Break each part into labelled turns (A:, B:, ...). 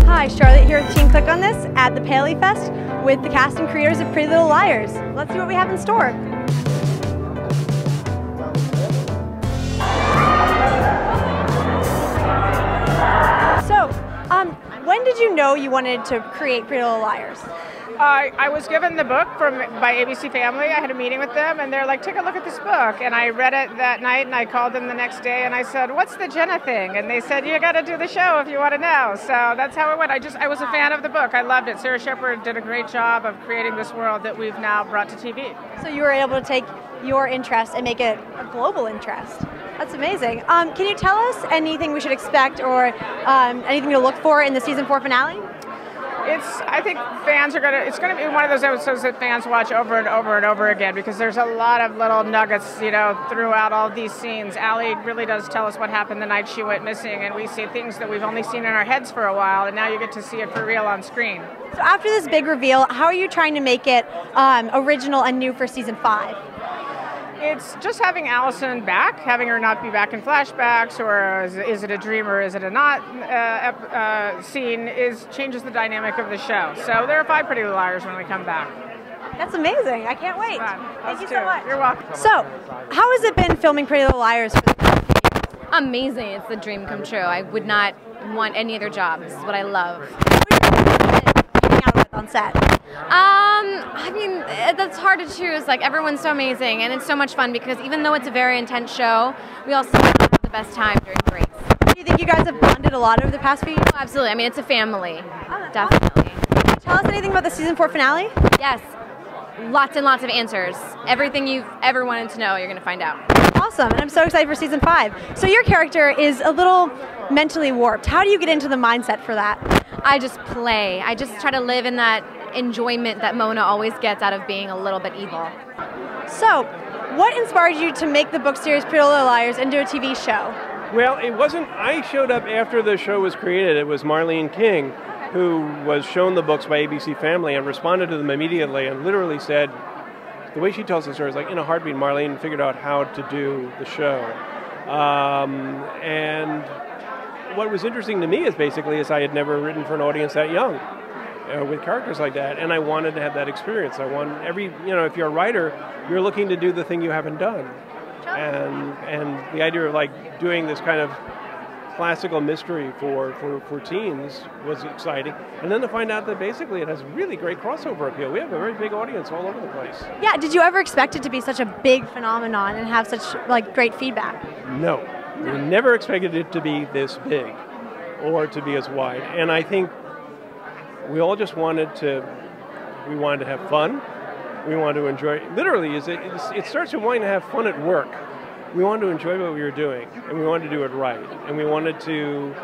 A: Hi, Charlotte here with Team Click on This at the Paley Fest with the cast and creators of Pretty Little Liars. Let's see what we have in store. So, when did you know you wanted to create Pretty Little Liars?
B: I was given the book by ABC Family. I had a meeting with them, and they're like, take a look at this book. And I read it that night, and I called them the next day, and I said, what's the Jenna thing? And they said, you got to do the show if you want to know. So that's how it went. I was a fan of the book. I loved it. Sarah Shepard did a great job of creating this world that we've now brought to TV.
A: So you were able to take your interest and make it a global interest. That's amazing. Can you tell us anything we should expect or anything to look for in the season 4 finale?
B: I think fans are it's going to be one of those episodes that fans watch over and over and over again because there's a lot of little nuggets, throughout all these scenes. Allie really does tell us what happened the night she went missing, and we see things that we've only seen in our heads for a while, and now you get to see it for real on screen.
A: So after this big reveal, how are you trying to make it original and new for season 5?
B: It's just having Allison back, having her not be back in flashbacks, or is it a dream or is it a not scene, changes the dynamic of the show. So there are 5 Pretty Little Liars when we come back.
A: That's amazing. I can't wait. Thank you so much.
B: You're welcome.
A: So, how has it been filming Pretty Little Liars?
C: Amazing. It's the dream come true. I would not want any other job. This is what I love.
A: On set?
C: I mean, that's hard to choose. Like, everyone's so amazing, and it's so much fun because even though it's a very intense show, we also have the best time during breaks.
A: Do you think you guys have bonded a lot over the past few years?
C: Oh, absolutely. I mean, it's a family.
A: Oh,
C: definitely.
A: Awesome. Can you tell us anything about the season 4 finale?
C: Yes. Lots and lots of answers. Everything you've ever wanted to know, you're going to find out.
A: Awesome, and I'm so excited for season 5. So your character is a little mentally warped. How do you get into the mindset for that?
C: I just play. I just try to live in that enjoyment that Mona always gets out of being a little bit evil.
A: So, what inspired you to make the book series Pretty Little Liars into a TV show?
D: Well, it wasn't, I showed up after the show was created. It was Marlene King who was shown the books by ABC Family and responded to them immediately and literally said, the way she tells the story is like, in a heartbeat, Marlene figured out how to do the show. And what was interesting to me is I had never written for an audience that young with characters like that, and I wanted to have that experience. I want if you're a writer, you're looking to do the thing you haven't done. And the idea of like doing this kind of classical mystery for teens was exciting. And then to find out that basically it has really great crossover appeal. We have a very big audience all over the place.
A: Yeah, did you ever expect it to be such a big phenomenon and have such great feedback?
D: No. We never expected it to be this big or to be as wide. And I think we all just wanted to have fun. We wanted to enjoy, literally, it starts with wanting to have fun at work. We wanted to enjoy what we were doing, and we wanted to do it right. And we wanted to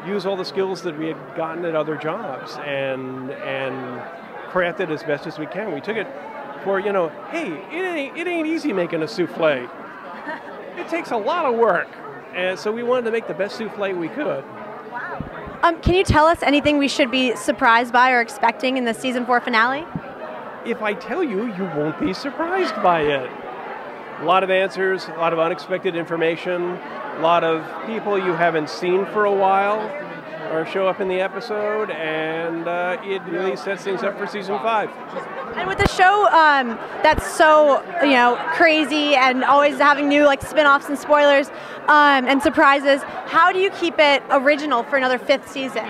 D: use all the skills that we had gotten at other jobs and craft it as best as we can. We took it for, hey, it ain't easy making a souffle. It takes a lot of work. And so we wanted to make the best souffle we could.
A: Can you tell us anything we should be surprised by or expecting in the season 4 finale?
D: If I tell you, you won't be surprised by it. A lot of answers, a lot of unexpected information, a lot of people you haven't seen for a while or show up in the episode, and it really sets things up for season 5.
A: And with the show that's so crazy and always having new spin-offs and spoilers and surprises, how do you keep it original for another 5th season?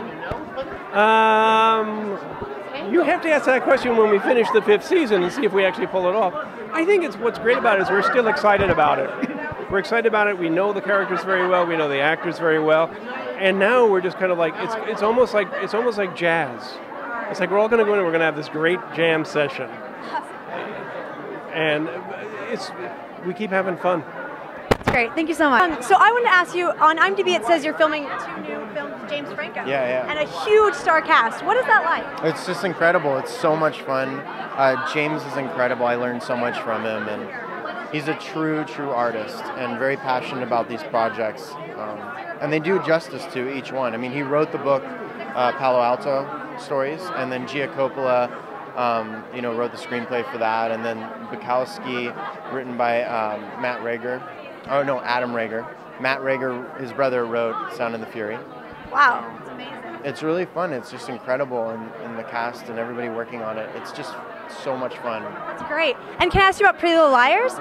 D: You have to ask that question when we finish the 5th season and see if we actually pull it off. I think what's great about it is we're still excited about it. We're excited about it. We know the characters very well. We know the actors very well. And now we're just kind of like it's almost like jazz. It's like we're all going to go in and we're going to have this great jam session. And we keep having fun.
A: That's great. Thank you so much. So I wanted to ask you, on IMDb it says you're filming 2 new films with James Franco.
E: Yeah.
A: And a huge star cast. What is that like?
E: It's just incredible. It's so much fun. James is incredible. I learned so much from him, and he's a true artist and very passionate about these projects. And they do justice to each one. I mean, he wrote the book Palo Alto Stories, and then Gia Coppola wrote the screenplay for that, and then Bukowski, written by Adam Rager, Matt Rager, his brother, wrote Sound and the Fury.
A: Wow, it's amazing.
E: It's really fun. It's just incredible, and the cast and everybody working on it. It's just so much fun.
A: That's great. And can I ask you about Pretty Little Liars?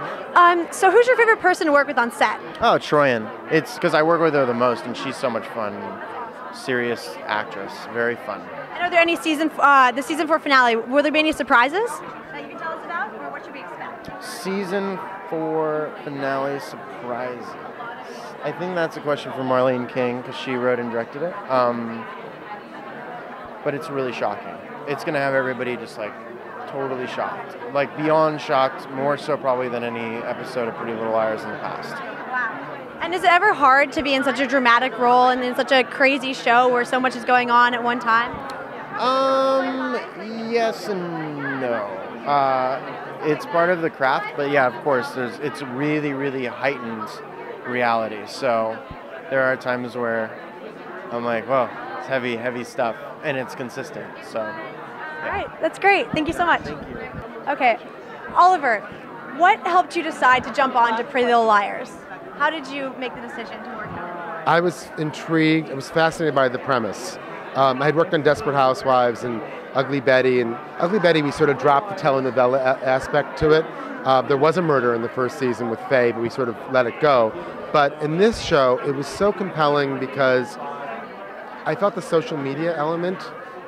A: So who's your favorite person to work with on set?
E: Oh, Troyan. It's because I work with her the most, and she's so much fun. Serious actress, very fun.
A: And are there any the season 4 finale? Will there be any surprises that you can tell us about, or what should we expect?
E: Season 4 finale surprises. I think that's a question for Marlene King because she wrote and directed it. But it's really shocking. It's going to have everybody just like totally shocked. Like beyond shocked, more so probably than any episode of Pretty Little Liars in the past.
A: Wow. And is it ever hard to be in such a dramatic role and in such a crazy show where so much is going on at one time?
E: Yes and no. It's part of the craft, but yeah, of course, it's really, really heightened reality. So there are times where I'm like, whoa, it's heavy, heavy stuff, and it's consistent. So, yeah.
A: All right, that's great. Thank you so much.
E: Thank you.
A: Okay, Oliver, what helped you decide to jump on to Pretty Little Liars? How did you make the decision to work on it?
F: I was intrigued. I was fascinated by the premise. I had worked on Desperate Housewives and Ugly Betty. And Ugly Betty, we sort of dropped the telenovela aspect to it. There was a murder in the first season with Faye, but we sort of let it go. But in this show, it was so compelling because I thought the social media element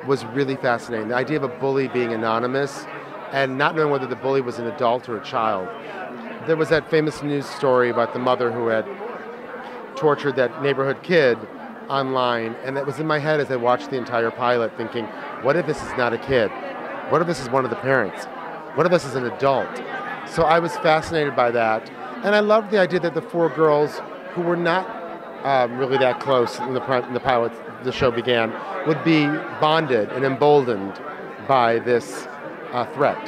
F: was really fascinating. The idea of a bully being anonymous and not knowing whether the bully was an adult or a child. There was that famous news story about the mother who had tortured that neighborhood kid online, and that was in my head as I watched the entire pilot thinking, what if this is not a kid? What if this is one of the parents? What if this is an adult? So I was fascinated by that, and I loved the idea that the 4 girls who were not really that close in the pilot, the show began, would be bonded and emboldened by this threat.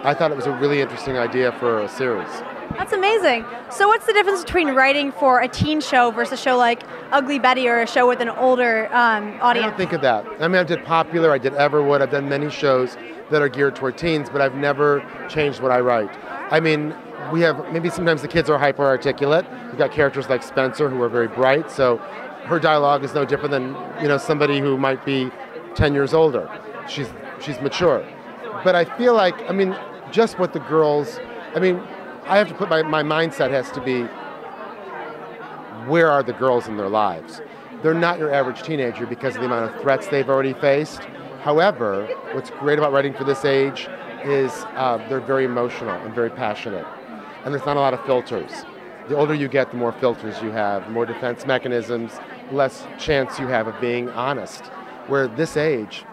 F: I thought it was a really interesting idea for a series.
A: That's amazing. So what's the difference between writing for a teen show versus a show like Ugly Betty or a show with an older audience?
F: I don't think of that. I mean, I did Popular, I did Everwood, I've done many shows that are geared toward teens, but I've never changed what I write. I mean, we have, maybe sometimes the kids are hyper articulate. We've got characters like Spencer who are very bright, so her dialogue is no different than, somebody who might be 10 years older. She's mature. But I feel like, just what the girls, I have to put my mindset has to be, where are the girls in their lives? They're not your average teenager because of the amount of threats they've already faced. However, what's great about writing for this age is they're very emotional and very passionate. And there's not a lot of filters. The older you get, the more filters you have, more defense mechanisms, less chance you have of being honest. Where this age,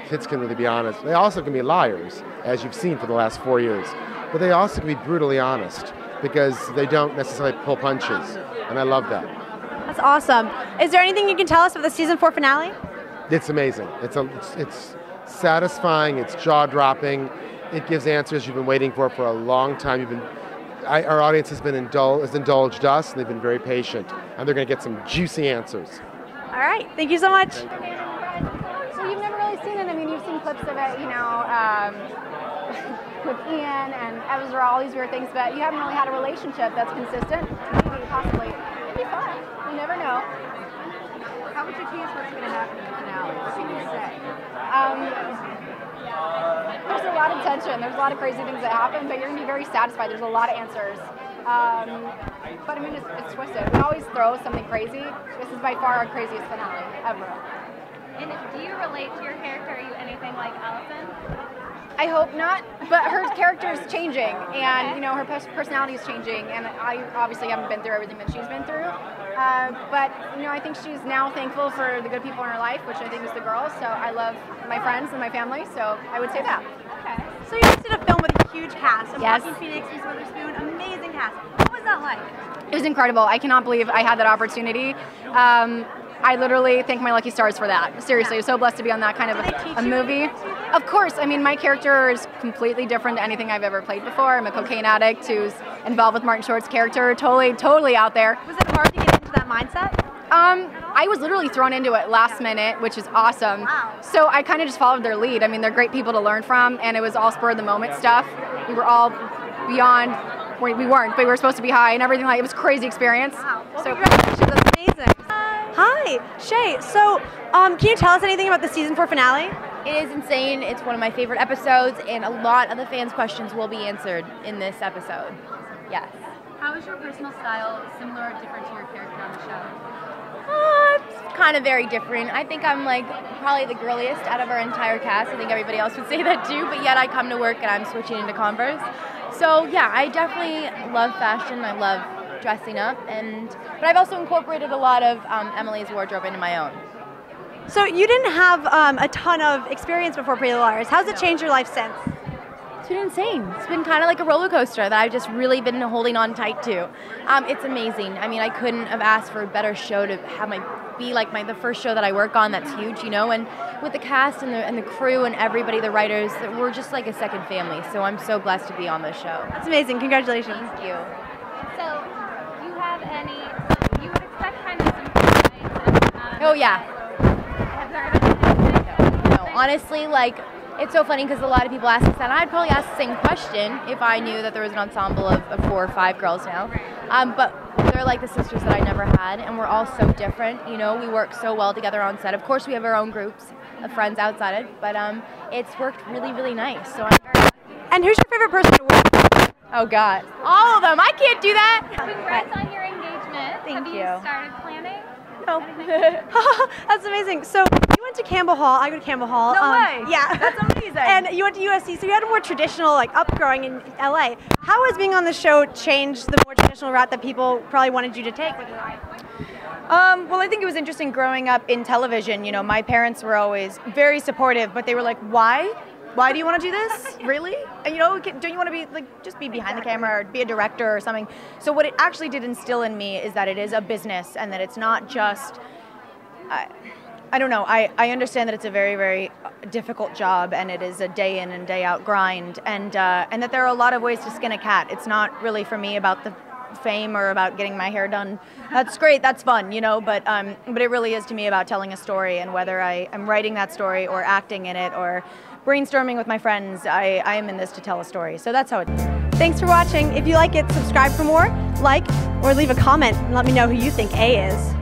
F: kids can really be honest. They also can be liars, as you've seen for the last 4 years. But they also can be brutally honest because they don't necessarily pull punches. And I love that.
A: That's awesome. Is there anything you can tell us about the season 4 finale?
F: It's amazing. It's satisfying. It's jaw-dropping. It gives answers you've been waiting for a long time. Our audience has indulged us, and they've been very patient. And they're going to get some juicy answers.
A: All right. Thank you so much.
G: So you've never really seen it. You've seen clips of it, with Ian and Ezra, all these weird things, but you haven't really had a relationship that's consistent. Maybe, possibly. It'd be fun. You never know.
H: How would you tease what's going to happen in the finale? What can you say?
G: There's a lot of tension. There's a lot of crazy things that happen, but you're going to be very satisfied. There's a lot of answers. But it's twisted. We always throw something crazy. This is by far our craziest finale ever.
I: And do you relate to your character? Are you anything like Allison?
G: I hope not, but her character is changing, and her personality is changing, and I obviously haven't been through everything that she's been through, but I think she's now thankful for the good people in her life, which I think is the girls, so I love my friends and my family, so I would say that.
A: Okay. So you just did a film with a huge cast.
G: Yes.
A: Joaquin Phoenix, Reese Witherspoon, amazing cast. What was that like?
G: It was incredible. I cannot believe I had that opportunity. I literally thank my lucky stars for that. Seriously, I'm so blessed to be on that kind of a movie. Of course, my character is completely different than anything I've ever played before. I'm a cocaine addict who's involved with Martin Short's character, totally out there.
A: Was it hard to get into that mindset?
G: I was literally thrown into it last minute, which is awesome.
A: Wow.
G: So I kind of just followed their lead. They're great people to learn from, and it was all spur of the moment stuff. We were all beyond we weren't, but we were supposed to be high and everything. Like it was a crazy experience.
A: Wow. Well,
G: So
A: congratulations, that's amazing. Hi, Shay. So, can you tell us anything about the season 4 finale?
C: It is insane. It's one of my favorite episodes, and a lot of the fans' questions will be answered in this episode. Yes.
H: How is your personal style similar or different to your character on the show?
C: It's kind of very different. I think I'm like probably the girliest out of our entire cast. I think everybody else would say that too, but yet I come to work and I'm switching into Converse. So yeah, I definitely love fashion. I love dressing up, but I've also incorporated a lot of Emily's wardrobe into my own.
A: So you didn't have a ton of experience before Pretty Little Liars. How's it changed your life since?
C: It's been insane. It's been kind of like a roller coaster that I've just really been holding on tight to. It's amazing. I mean, I couldn't have asked for a better show to have the first show that I work on. That's huge, you know. And with the cast and the crew and everybody, the writers, we're just like a second family. So I'm so blessed to be on this show.
A: That's amazing. Congratulations.
C: Thank you.
I: So, do you have any? You would expect kind of some surprise.
C: Oh yeah.
I: Have there been anything?
C: No, honestly, like. It's so funny because a lot of people ask us that. I'd probably ask the same question if I knew that there was an ensemble of 4 or 5 girls now. But they're like the sisters that I never had, and we're all so different. You know, we work so well together on set. Of course, we have our own groups of friends outside it, but it's worked really, really nice. So I'm very happy.
A: And who's your favorite person to work with?
C: Oh God, all of them. I can't do that.
I: Congrats on your engagement.
C: Thank
I: Have you
C: you.
I: started planning?
C: No.
A: That's amazing. So you went to Campbell Hall. I go to Campbell Hall.
C: No way.
A: Yeah.
C: That's amazing.
A: And you went to USC, so you had a more traditional upgrowing in LA. How has being on the show changed the more traditional route that people probably wanted you to take with your life?
J: Well, I think it was interesting growing up in television. You know, my parents were always very supportive, but they were like, why? Why do you want to do this? Really? And, you know, don't you want to be just be behind the camera or be a director or something? So what it actually did instill in me is that it is a business and that it's not just, I don't know, I understand that it's a very, very difficult job and it is a day in and day out grind and that there are a lot of ways to skin a cat. It's not really for me about the fame or about getting my hair done. That's great, that's fun, you know, but it really is to me about telling a story, and whether I'm writing that story or acting in it or brainstorming with my friends, I am in this to tell a story. So that's how it is.
A: Thanks for watching. If you like it, subscribe for more, like, or leave a comment and let me know who you think A is.